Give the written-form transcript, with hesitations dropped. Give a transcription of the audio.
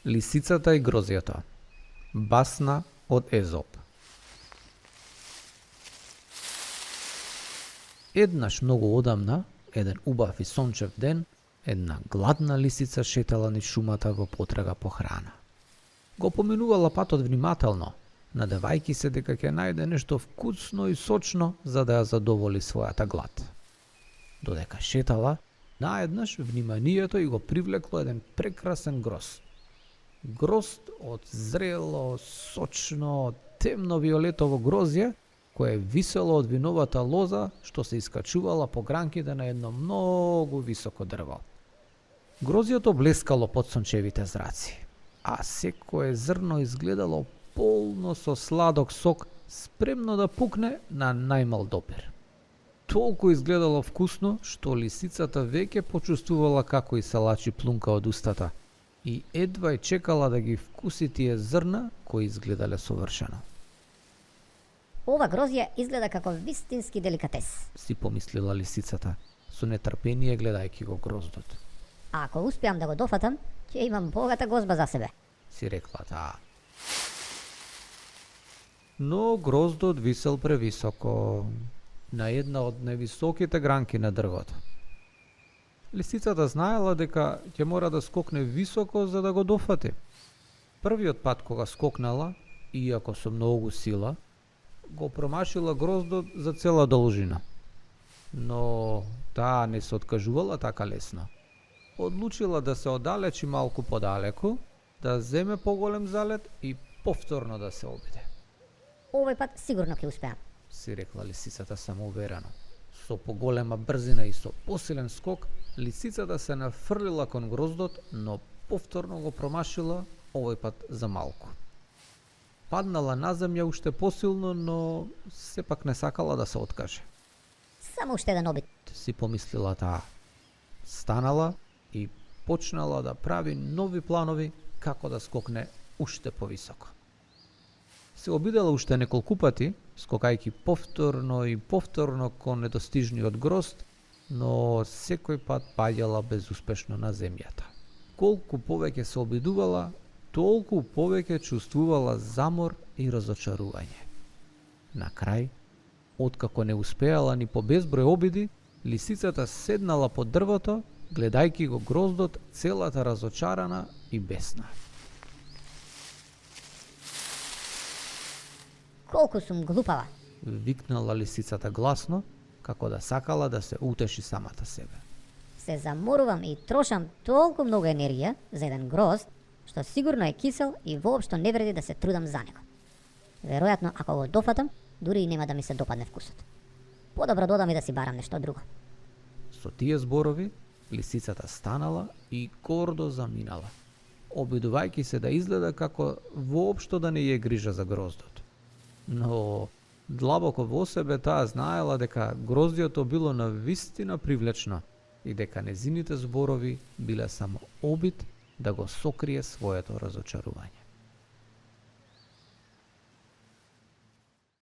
Лисицата и грозјето. Басна од Езоп. Еднаш многу одамна, еден убав и сончев ден, една гладна лисица шетала низ шумата во потрага по храна. Го поминувала патот внимателно, надевајќи се дека ќе најде нешто вкусно и сочно за да ја задоволи својата глад. Додека шетала, наеднаш вниманието и го привлекло еден прекрасен грозд. Грозд од зрело, сочно, темно-виолетово грозје, кое висело од виновата лоза што се искачувала по гранките на едно многу високо дрво. Грозјето блескало под сончевите зраци, а секое зрно изгледало полно со сладок сок, спремно да пукне на најмал допир. Толку изгледало вкусно, што лисицата веќе почувствувала како и се лачи плунка од устата и едва чекала да ги вкуси тие зрна кои изгледале совршено. Ова грозје изгледа како вистински деликатес, Си помислила лисицата, со нетрпение гледајќи го гроздот. а ако успеам да го дофатам, ќе имам богата гозба за себе. Си рекла таа. Но гроздот висел превисоко, на една од највисоките гранки на дрвото. Лисицата знаела дека ќе мора да скокне високо за да го дофати. Првиот пат кога скокнала, иако со многу сила, го промашила гроздот за цела должина. Но таа не се откажувала така лесно. Одлучила да се оддалечи малку подалеку, да земе поголем залет и повторно да се обиде. Овој пат сигурно ќе успеам. Си рекла лисицата самоуверено. Со поголема брзина и со посилен скок, лисицата се нафрлила кон гроздот, но повторно го промашила, овој пат за малку. Паднала на земја уште посилно, но сепак не сакала да се откаже. Само уште еден обид. Си помислила таа. Станала и почнала да прави нови планови како да скокне уште повисоко. Се обидела уште неколку пати, скокајќи повторно и повторно кон недостижниот грозд, но секој пат паѓала безуспешно на земјата. Колку повеќе се обидувала, толку повеќе чувствувала замор и разочарување. На крај, откако не успеала ни по безброј обиди, лисицата седнала под дрвото, гледајќи го гроздот целата разочарана и бесна. Колку сум глупава. Викнала лисицата гласно, како да сакала да се утеши самата себе. Се заморувам и трошам толку многу енергија за еден грозд, што сигурно е кисел и воопшто не вреди да се трудам за него. Веројатно, ако го дофатам, дури и нема да ми се допадне вкусот. Подобро додам и да си барам нешто друго. Со тие зборови, лисицата станала и гордо заминала, обидувајќи се да изгледа како воопшто да не ја грижа за гроздот. Но длабоко во себе таа знаела дека гроздјето било навистина привлечно и дека незините зборови биле само обид да го сокрие своето разочарување.